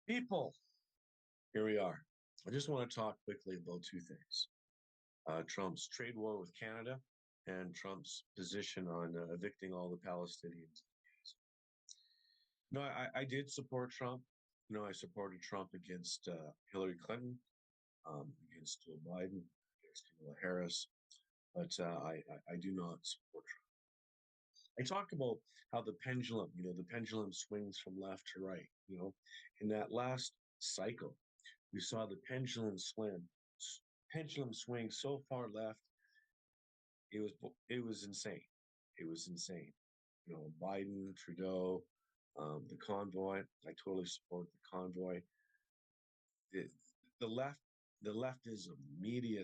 People, here we are. I just want to talk quickly about two things. Trump's trade war with Canada and Trump's position on evicting all the Palestinians. No, I did support Trump. I supported Trump against Hillary Clinton, against Joe Biden, against Kamala Harris, but I do not support Trump. I talk about how the pendulum swings from left to right. In that last cycle, we saw the pendulum swing so far left. It was it was insane. It was insane. Biden, Trudeau, the convoy. I totally support the convoy. The, the left, the leftism, the media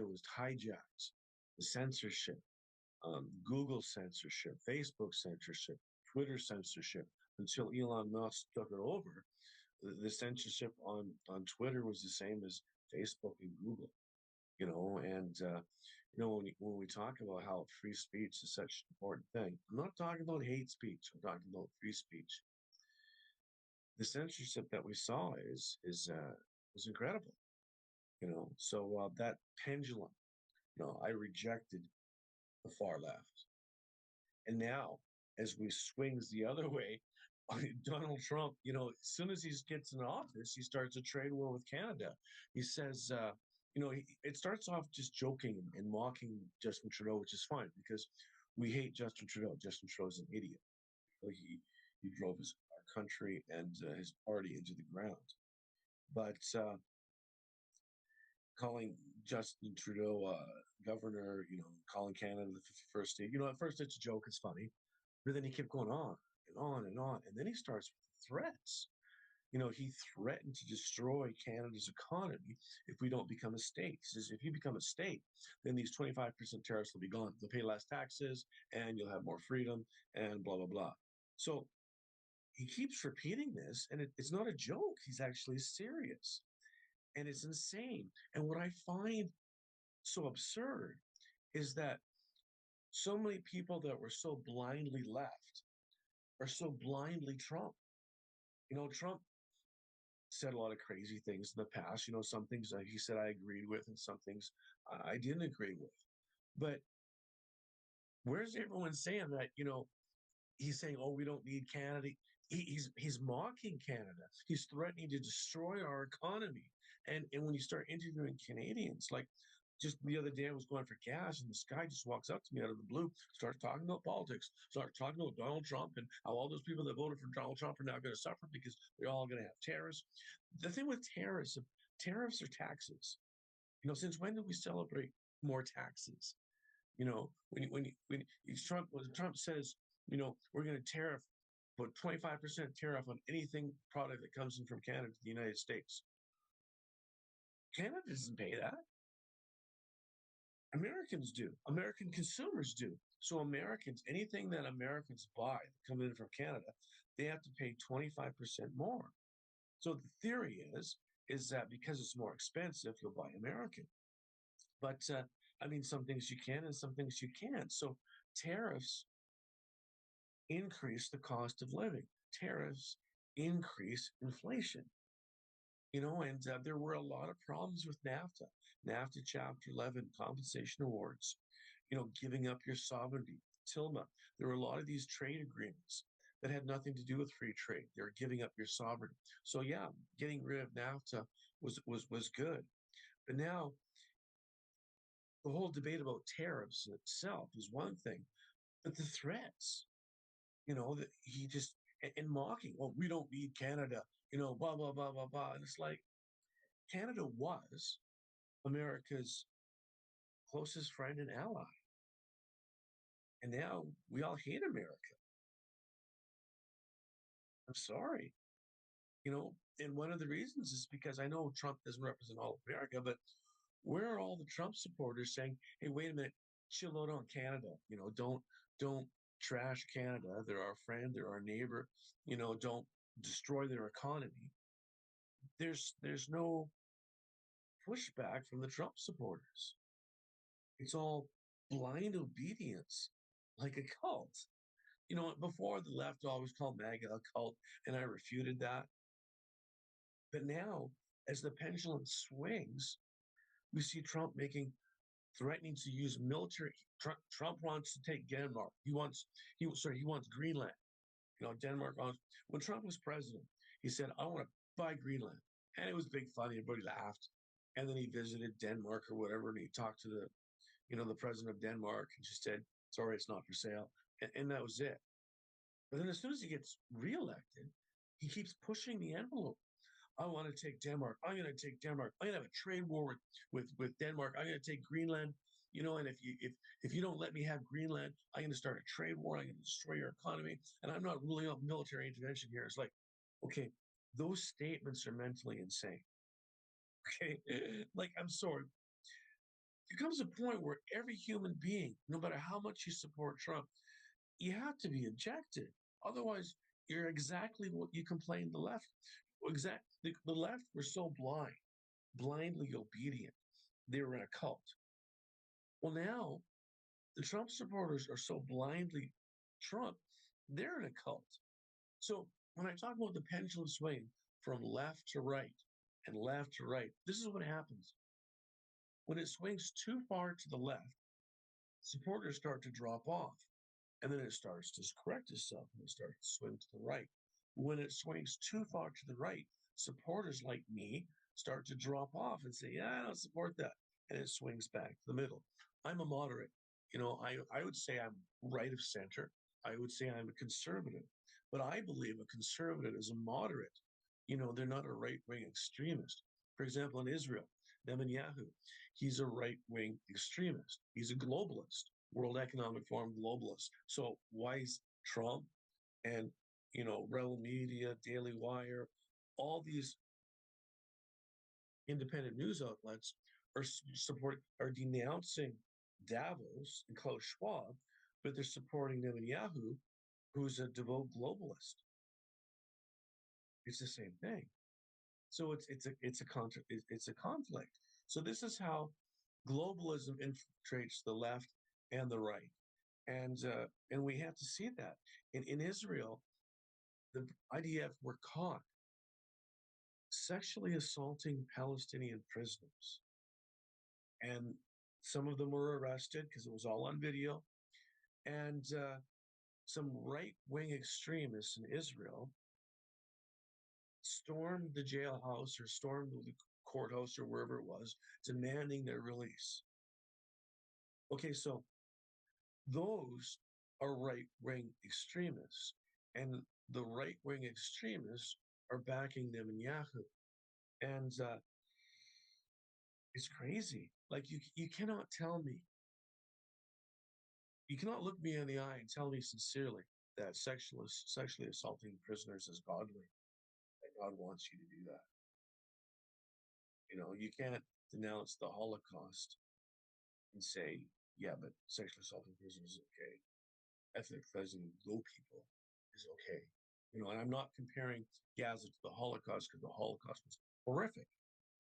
was hijacked. The censorship, Google censorship, Facebook censorship, Twitter censorship, until Elon Musk took it over. The censorship on Twitter was the same as Facebook and Google. When we talk about how free speech is such an important thing, I'm not talking about hate speech. I'm talking about free speech. The censorship that we saw is was incredible. So that pendulum. I rejected the far left, and now as we swings the other way, Donald Trump, as soon as he gets in office, he starts a trade war with Canada. He says, it starts off just joking and mocking Justin Trudeau, which is fine because we hate Justin Trudeau. Justin Trudeau's an idiot. He drove our country and his party into the ground. But calling Justin Trudeau governor, calling Canada the 51st state, at first it's a joke, it's funny, but then he kept going on and on and on, and then he starts with threats. He threatened to destroy Canada's economy if we don't become a state. He says, if you become a state, then these 25% tariffs will be gone. They'll pay less taxes and you'll have more freedom and blah, blah, blah. So he keeps repeating this, and it's not a joke. He's actually serious. And it's insane. And what I find so absurd is that so many people that were so blindly left are so blindly Trump. Trump said a lot of crazy things in the past. Some things he said I agreed with, and some things I didn't agree with. But where's everyone saying that? He's saying, "Oh, we don't need Canada." He's mocking Canada. He's threatening to destroy our economy. And when you start interviewing Canadians, like just the other day, I was going for gas, and this guy just walks up to me out of the blue, starts talking about politics, starts talking about Donald Trump and how all those people that voted for Donald Trump are now going to suffer because they're all going to have tariffs. The thing with tariffs are taxes. Since when do we celebrate more taxes? When Trump says, we're going to tariff, put 25% tariff on anything product that comes in from Canada to the United States. Canada doesn't pay that. Americans do. American consumers do. So Americans, anything that Americans buy that come in from Canada, they have to pay 25% more. So the theory is that because it's more expensive, you'll buy American. But some things you can and some things you can't. So tariffs increase the cost of living. Tariffs increase inflation. And there were a lot of problems with NAFTA Chapter 11 compensation awards, giving up your sovereignty. Tilma, there were a lot of these trade agreements that had nothing to do with free trade. They were giving up your sovereignty. So yeah, getting rid of NAFTA was good. But now the whole debate about tariffs itself is one thing, but the threats, that he just and mocking, well, we don't need Canada, blah blah blah blah blah. And it's like Canada was America's closest friend and ally. And now we all hate America. I'm sorry. And one of the reasons is because I know Trump doesn't represent all of America, but where are all the Trump supporters saying, hey, wait a minute, chill out on Canada? Don't trash Canada. They're our friend, they're our neighbor, don't destroy their economy. There's no pushback from the Trump supporters. It's all blind obedience, like a cult. Before the left always called MAGA a cult, and I refuted that. But now, as the pendulum swings, we see Trump threatening to use military. Trump wants to take Denmark. He wants Greenland. Denmark. When Trump was president, he said, "I want to buy Greenland," and it was big fun. Everybody laughed. And then he visited Denmark or whatever, and he talked to the president of Denmark, and she said, "Sorry, it's not for sale," and that was it. But then as soon as he gets reelected, he keeps pushing the envelope. I want to take Denmark. I'm going to take Denmark. I'm going to have a trade war with Denmark. I'm going to take Greenland. And if you don't let me have Greenland, I'm going to start a trade war. I'm going to destroy your economy. And I'm not ruling out military intervention here. It's like, okay, those statements are mentally insane. Okay, like I'm sorry. There comes a point where every human being, no matter how much you support Trump, you have to be objective. Otherwise, you're exactly what you complained the left. The left were so blindly obedient. They were in a cult. Well, now the Trump supporters are so blindly Trump, they're in a cult. So when I talk about the pendulum swing from left to right and left to right, this is what happens. When it swings too far to the left, supporters start to drop off. And then it starts to correct itself and it starts to swing to the right. When it swings too far to the right, supporters like me start to drop off and say, "Yeah, I don't support that." And it swings back to the middle. I'm a moderate. I would say I'm right of center. I would say I'm a conservative. But I believe a conservative is a moderate. They're not a right wing extremist. For example, in Israel, Netanyahu, he's a right wing extremist. He's a globalist, World Economic Forum globalist. So why is Trump and Rebel Media, Daily Wire, all these independent news outlets are denouncing Davos and Klaus Schwab, but they're supporting Netanyahu, who's a devout globalist. It's the same thing. So it's a conflict. So this is how globalism infiltrates the left and the right, and we have to see that. In Israel, the IDF were caught sexually assaulting Palestinian prisoners, and some of them were arrested because it was all on video. And some right-wing extremists in Israel stormed the jailhouse or stormed the courthouse or wherever it was, demanding their release. Okay, so those are right-wing extremists, and the right-wing extremists are backing Netanyahu, and it's crazy. Like you cannot tell me, you cannot look me in the eye and tell me sincerely that sexually assaulting prisoners is godly. That God wants you to do that. You can't denounce the Holocaust and say, yeah, but sexually assaulting prisoners is okay. Ethnic cleansing of low people is okay. And I'm not comparing Gaza to the Holocaust because the Holocaust was horrific.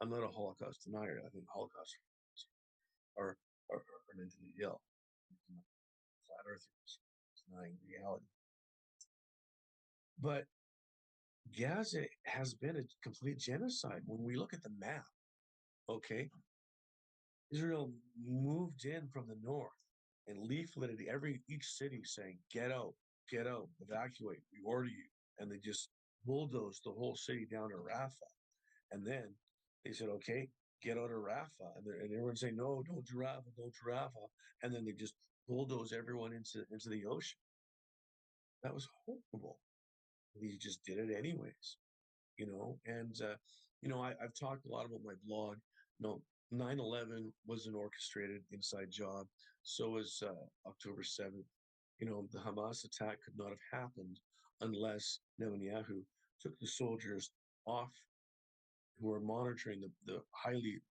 I'm not a Holocaust denier. I think Holocaust are, are mentally ill. Flat earthers denying reality. But Gaza has been a complete genocide. When we look at the map, okay, Israel moved in from the north and leafleted each city saying, get out, evacuate, we order you." And they just bulldozed the whole city down to Rafah. And then they said, "Okay, get out of Rafah." And everyone's saying, "No, don't do Rafah, don't do Rafah." And then they just bulldoze everyone into the ocean. That was horrible. He just did it anyways. And I've talked a lot about my blog. 9/11 was an orchestrated inside job. So was October 7th. The Hamas attack could not have happened unless Netanyahu took the soldiers off who are monitoring the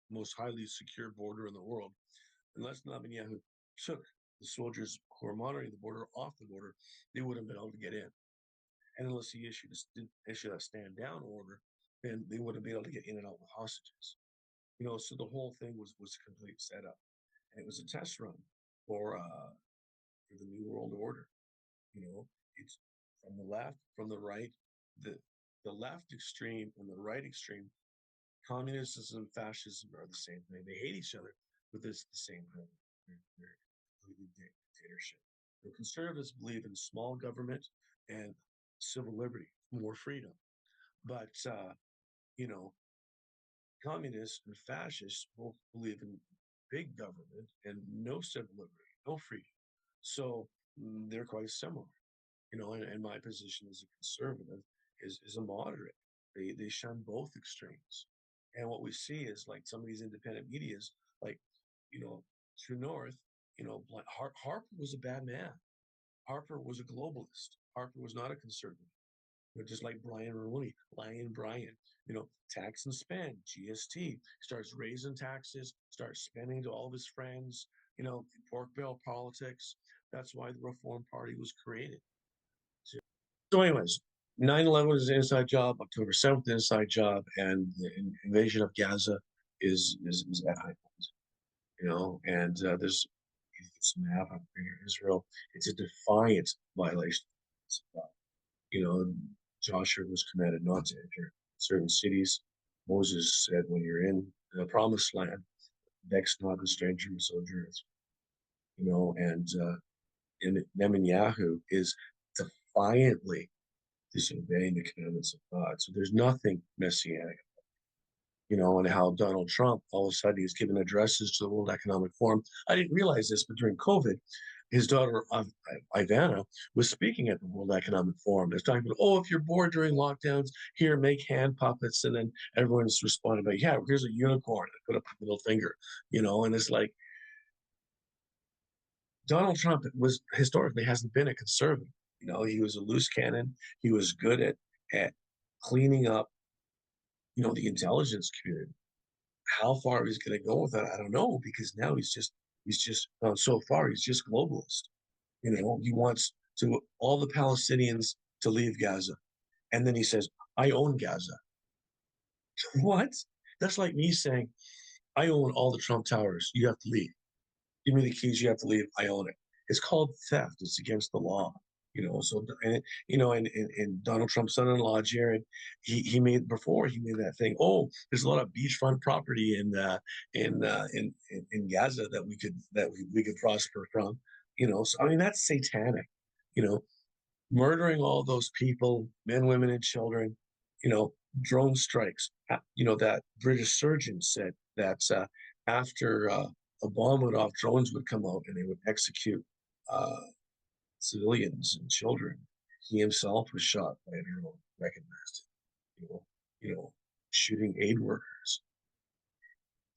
most highly secure border in the world. Unless Netanyahu took the soldiers who are monitoring the border off the border, they wouldn't have been able to get in. And unless he issued a stand down order, then they wouldn't be able to get in and out with hostages. So the whole thing was a complete setup, and it was a test run for the new world order. It's from the left, from the right, the the left extreme and the right extreme. Communism and fascism are the same thing. They hate each other, but it's the same thing. They're completely dictatorship. The conservatives believe in small government and civil liberty, more freedom. But you know, communists and fascists both believe in big government and no civil liberty, no freedom. So they're quite similar, and my position as a conservative is a moderate. They shun both extremes. And what we see is like some of these independent medias, like, True North, Harper was a bad man. Harper was a globalist. Harper was not a conservative. Just like Brian Rooney, Lion Brian, tax and spend, GST, starts raising taxes, starts spending to all of his friends, pork barrel politics. That's why the Reform Party was created. So anyways, 9/11 is an inside job, October 7th, inside job, and the invasion of Gaza is at high point, and there's this map of Israel. It's a defiant violation. You know, Joshua was commanded not to enter certain cities. Moses said, when you're in the promised land, vex not the stranger who sojourns. And Netanyahu is defiantly disobeying the commandments of God. So there's nothing messianic, and how Donald Trump all of a sudden he's giving addresses to the World Economic Forum. I didn't realize this, but during COVID, his daughter Ivana was speaking at the World Economic Forum. They're talking about, oh, if you're bored during lockdowns, here, make hand puppets, and then everyone's responding by, yeah, here's a unicorn. I put up a middle finger, and it's like Donald Trump was historically hasn't been a conservative. He was a loose cannon. He was good at cleaning up, the intelligence community. How far he's going to go with that, I don't know, because now he's just gone so far. He's just globalist. He wants to all the Palestinians to leave Gaza, and then he says, "I own Gaza." What? That's like me saying, "I own all the Trump towers. You have to leave. Give me the keys. You have to leave. I own it." It's called theft. It's against the law. So and Donald Trump's son-in-law Jared, he made that thing. Oh, there's a lot of beachfront property in Gaza that we could prosper from. So I mean that's satanic. You know, Murdering all those people, men, women, and children. You know, drone strikes. That British surgeon said that after a bomb went off, drones would come out and they would execute uh, civilians and children. He himself was shot by a drone, recognized it, shooting aid workers.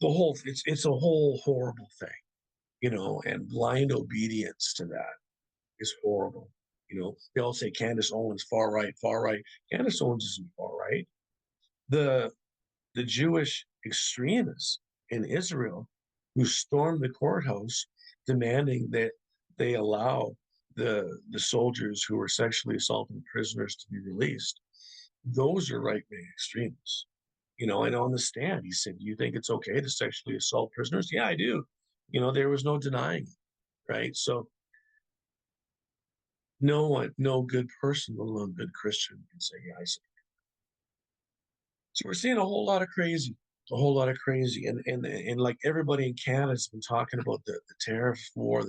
It's a whole horrible thing, and blind obedience to that is horrible. They all say Candace Owens far right, far right. Candace Owens isn't far right. The the Jewish extremists in Israel who stormed the courthouse demanding that they allow the soldiers who were sexually assaulting prisoners to be released. Those are right wing extremists. And on the stand, he said, "Do you think it's okay to sexually assault prisoners?" Yeah, I do. There was no denying it, right? So no one, no good person, let alone good Christian, can say, "Yeah, I support." So we're seeing a whole lot of crazy, and like everybody in Canada has been talking about the tariff war.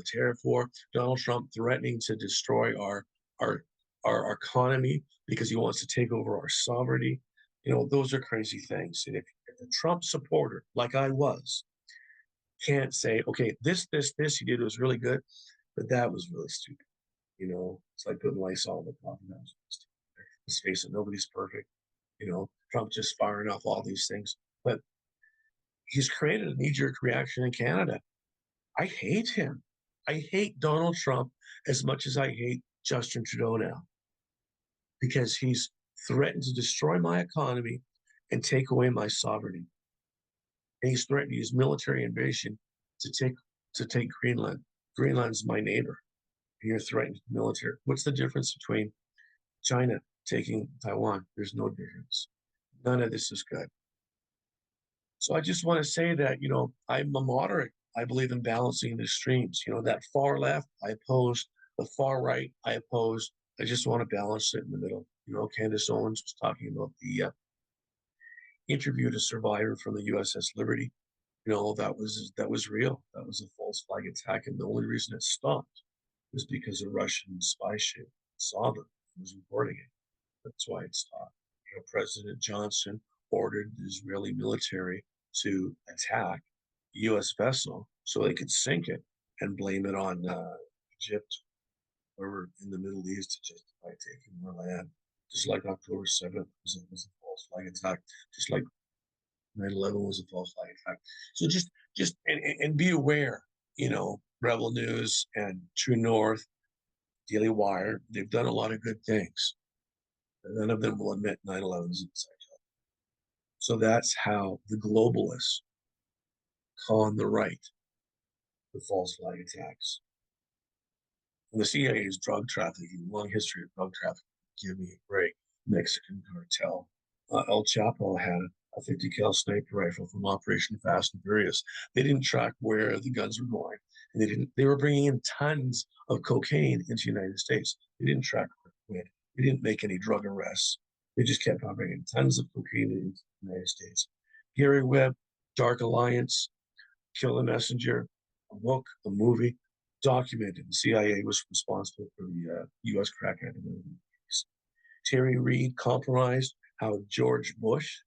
Donald Trump threatening to destroy our our economy because he wants to take over our sovereignty. Those are crazy things. And if a Trump supporter, like I was, can't say, okay, this he did was really good, but that was really stupid. It's like putting Lysol in the coffee house. Let's face it, nobody's perfect. Trump just firing off all these things. But he's created a knee jerk reaction in Canada. I hate him. I hate Donald Trump as much as I hate Justin Trudeau now because he's threatened to destroy my economy and take away my sovereignty. And he's threatened to use military invasion to take Greenland. Greenland's my neighbor. And you're threatened military. What's the difference between China taking Taiwan? There's no difference. None of this is good. So I just want to say that, I'm a moderate. I believe in balancing the extremes. That far left, I oppose. The far right, I oppose. I just want to balance it in the middle. Candace Owens was talking about the interviewed a survivor from the USS Liberty. That was real. That was a false flag attack, and the only reason it stopped was because a Russian spy ship saw them and was reporting it. That's why it stopped. President Johnson ordered the Israeli military to attack a U.S. vessel so they could sink it and blame it on Egypt, or in the Middle East, to justify taking more land. Just like October 7th was a false flag attack, just like 9/11 was a false flag attack. So just and be aware, Rebel News and True North, Daily Wire, they've done a lot of good things. None of them will admit 9/11 is inside job. So that's how the globalists call on the right the false flag attacks. And the CIA's drug trafficking, long history of drug trafficking, give me a break. Mexican cartel. El Chapo had a 50 cal sniper rifle from Operation Fast and Furious. They didn't track where the guns were going, and they were bringing in tons of cocaine into the United States. They didn't track where it went. They didn't make any drug arrests. They just kept on bringing tons of cocaine into the United States. Gary Webb, Dark Alliance, Kill the Messenger, a book, a movie, documented. The CIA was responsible for the U.S. crack epidemic. Terry Reid compromised how George Bush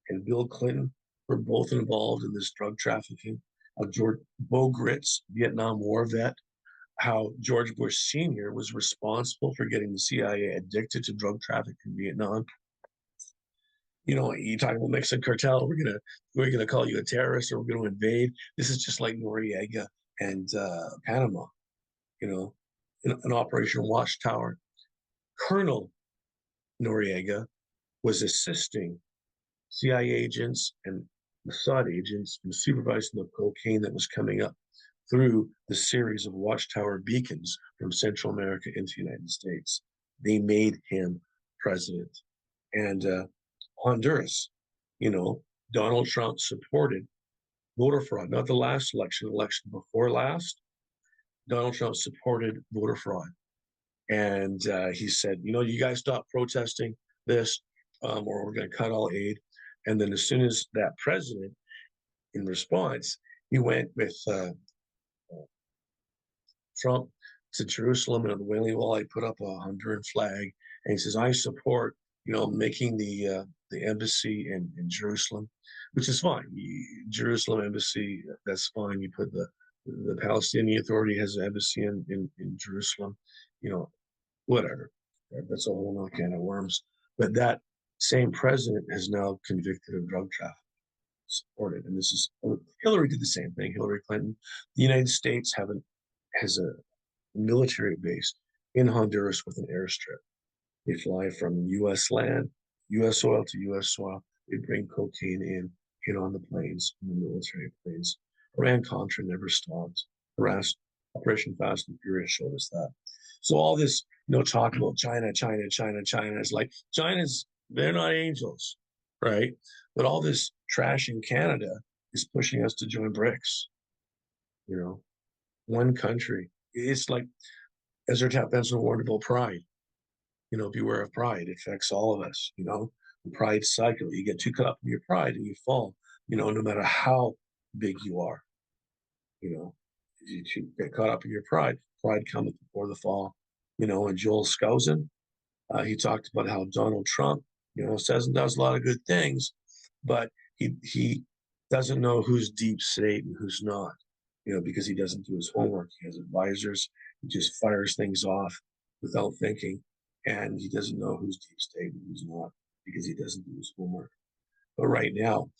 and Bill Clinton were both involved in this drug trafficking. George Bo Gritz, Vietnam War vet, how George Bush Sr. was responsible for getting the CIA addicted to drug trafficking in Vietnam. You talk about Mexican cartel, we're gonna call you a terrorist, or we're gonna invade. This is just like Noriega and Panama, in Operation Watchtower. Colonel Noriega was assisting CIA agents and Mossad agents in supervising the cocaine that was coming up through the series of Watchtower beacons from Central America into the United States. They made him president. And Honduras, Donald Trump supported voter fraud, not the last election before last. Donald Trump supported voter fraud. And he said, you guys stop protesting this, or we're going to cut all aid. And then as soon as that president, in response, he went with Trump to Jerusalem, and on the Wailing Wall, he put up a Honduran flag, and he says, "I support, making the embassy in Jerusalem," which is fine. Jerusalem embassy, that's fine. You put the Palestinian Authority has an embassy in Jerusalem, whatever. That's a whole other can of worms. But that same president is now convicted of drug trafficking, supported. And this is Hillary did the same thing. Hillary Clinton. The United States has a military base in Honduras with an airstrip. They fly from U.S. land, U.S. soil to U.S. soil. They bring cocaine in on the planes, in the military planes. Iran-Contra never stopped. Harassed. Operation Fast and Furious showed us that. So all this, talk about China, China, China, China is like, they're not angels, right? But all this trash in Canada is pushing us to join BRICS. One country. It's like Ezra Taft Benson warned about pride. Beware of pride. It affects all of us. The pride cycle. You get too caught up in your pride and you fall. No matter how big you are. You get caught up in your pride. Pride cometh before the fall. And Joel Skousen, he talked about how Donald Trump, says and does a lot of good things, but he doesn't know who's deep state and who's not, because he doesn't do his homework. He has advisors. He just fires things off without thinking, and he doesn't know who's deep state and who's not because he doesn't do his homework. But right now,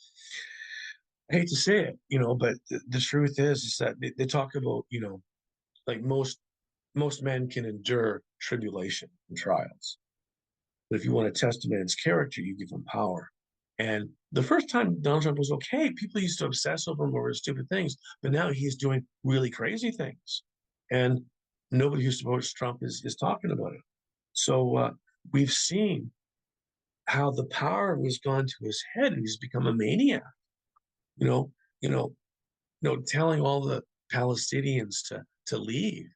I hate to say it, but the truth is that they talk about, like most men can endure tribulation and trials. But if you want to test a man's character, you give him power. And the first time Donald Trump was okay, people used to obsess over him over stupid things, but now he's doing really crazy things. And nobody who supports Trump is talking about it. So we've seen how the power was gone to his head, and he's become a maniac. You know, you know, telling all the Palestinians to leave,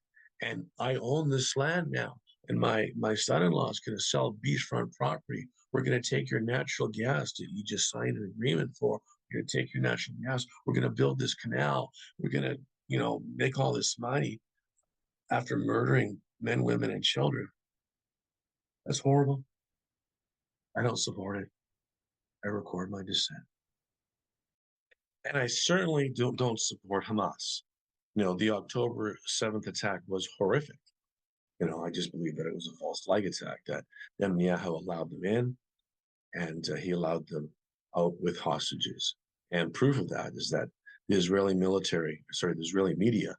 and I own this land now. and my son-in-law is going to sell beachfront property. We're going to take your natural gas that you just signed an agreement for. We're going to take your natural gas. We're going to build this canal. We're going to, make all this money after murdering men, women, and children. That's horrible. I don't support it. I record my dissent. And I certainly don't support Hamas. The October 7th attack was horrific. I just believe that it was a false flag attack, that Netanyahu allowed them in, and he allowed them out with hostages. And proof of that is that the the Israeli media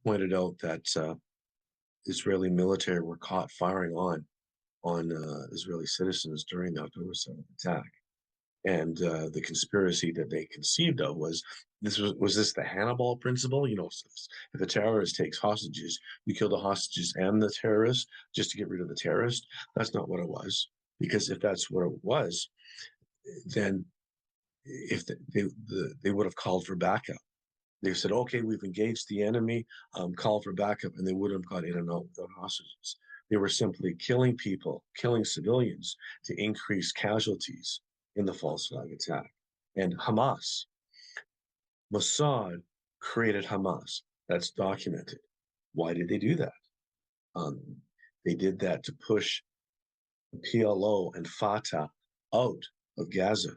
pointed out that Israeli military were caught firing on Israeli citizens during the October 7th attack. And the conspiracy that they conceived of was this the Hannibal principle? If a terrorist takes hostages, you kill the hostages and the terrorist just to get rid of the terrorist. That's not what it was. Because if that's what it was, then if they would have called for backup. They said, okay, we've engaged the enemy, call for backup, and they would have got in and out without hostages. They were simply killing people, killing civilians to increase casualties in the false flag attack. And Mossad created Hamas. That's documented. Why did they do that? Um, they did that to push the PLO and Fatah out of Gaza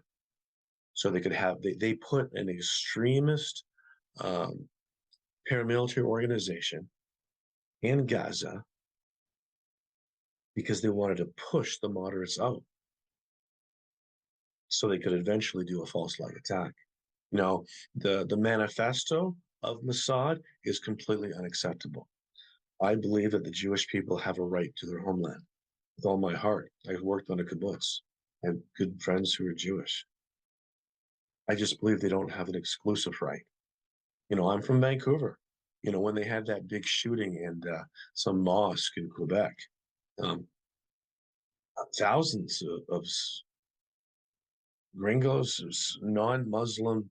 so they could have, they put an extremist um, paramilitary organization in Gaza because they wanted to push the moderates out so they could eventually do a false flag attack. The manifesto of Mossad is completely unacceptable. I believe that the Jewish people have a right to their homeland with all my heart. I've worked on a kibbutz. I have good friends who are Jewish. I just believe they don't have an exclusive right. I'm from Vancouver. When they had that big shooting in some mosque in Quebec, um, thousands of gringos, non-Muslim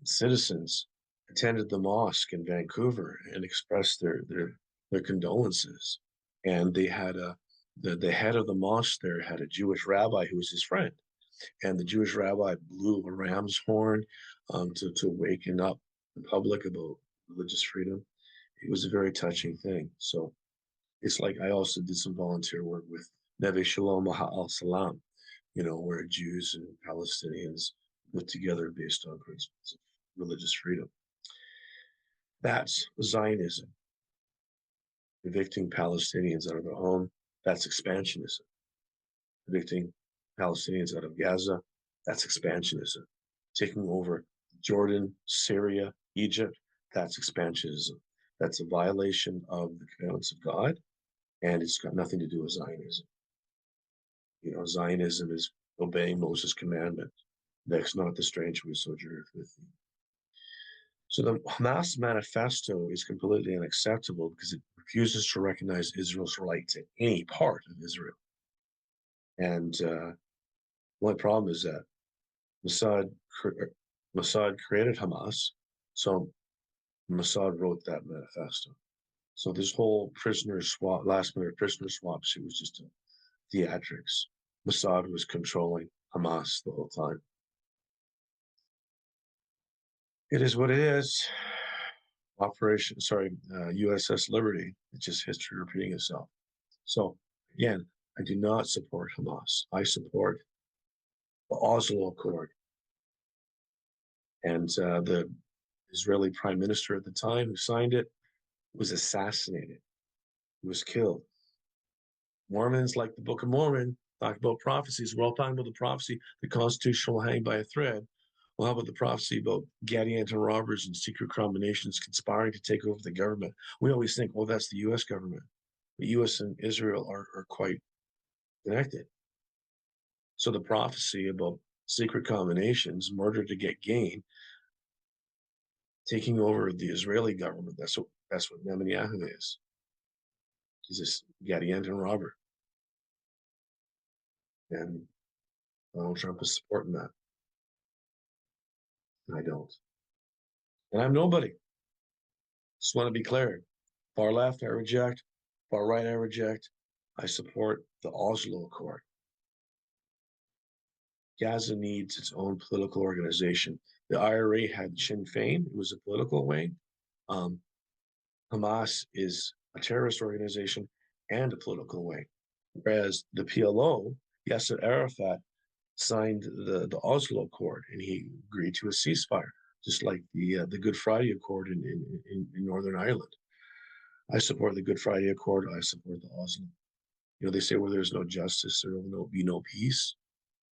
citizens attended the mosque in Vancouver and expressed their condolences. And they had the head of the mosque there had a Jewish rabbi who was his friend, and the Jewish rabbi blew a ram's horn to waken up the public about religious freedom. It was a very touching thing. So it's like I also did some volunteer work with Neve Shalom Al Salam, where Jews and Palestinians live together based on principles of religious freedom. That's Zionism, evicting Palestinians out of their home. That's expansionism. Evicting Palestinians out of Gaza. That's expansionism. Taking over Jordan, Syria, Egypt. That's expansionism. That's a violation of the commandments of God, and it's got nothing to do with Zionism. Zionism is obeying Moses' commandment. Vex not the stranger who sojourneth with thee. So the Hamas manifesto is completely unacceptable because it refuses to recognize Israel's right to any part of Israel. And one problem is that Mossad, Mossad created Hamas, so Mossad wrote that manifesto. So this whole last minute prisoner swap shit was just a theatrics. Mossad was controlling Hamas the whole time. It is what it is. USS Liberty. It's just history repeating itself. So again, I do not support Hamas. I support the Oslo Accord. And the Israeli prime minister at the time who signed it was assassinated. He was killed. Mormons, like the Book of Mormon, talk about prophecies. We're all talking about the prophecy, the Constitution will hang by a thread. Well, how about the prophecy about Gadianton robbers and secret combinations conspiring to take over the government? We always think, well, that's the U.S. government. The U.S. and Israel are quite connected. So the prophecy about secret combinations, murder to get gain, taking over the Israeli government, that's what Netanyahu is. He's this Gadianton robber. And Donald Trump is supporting that. And I don't. And I'm nobody. Just want to be clear. Far left, I reject. Far right, I reject. I support the Oslo Accord. Gaza needs its own political organization. The IRA had Sinn Féin, it was a political wing. Um, Hamas is a terrorist organization and a political wing. Whereas the PLO, Yasser Arafat, signed the Oslo Accord and he agreed to a ceasefire, just like the Good Friday Accord in Northern Ireland. I support the Good Friday Accord. I support the Oslo. They say where there's no justice, there will be no peace.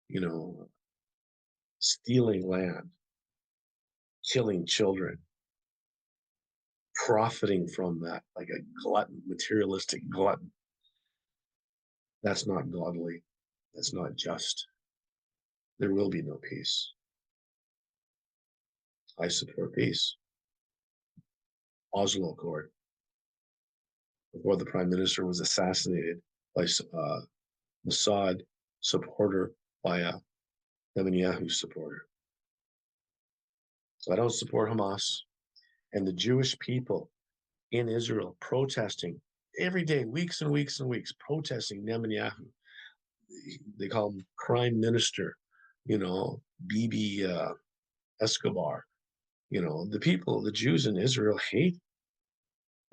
You know, stealing land, killing children, profiting from that like a glutton, materialistic glutton. That's not godly. That's not just. There will be no peace. I support peace. Oslo Accord, before the prime minister was assassinated by Mossad supporter by a Netanyahu supporter. So I don't support Hamas and the Jewish people in Israel protesting every day, weeks and weeks and weeks, protesting Netanyahu. They call him Prime Minister, Bibi Escobar. The people, the Jews in Israel hate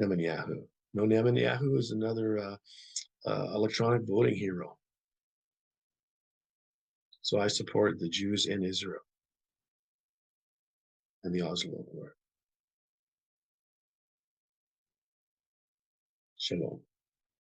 Netanyahu. No, Netanyahu is another electronic voting hero. So I support the Jews in Israel and the Oslo Accord. Shalom.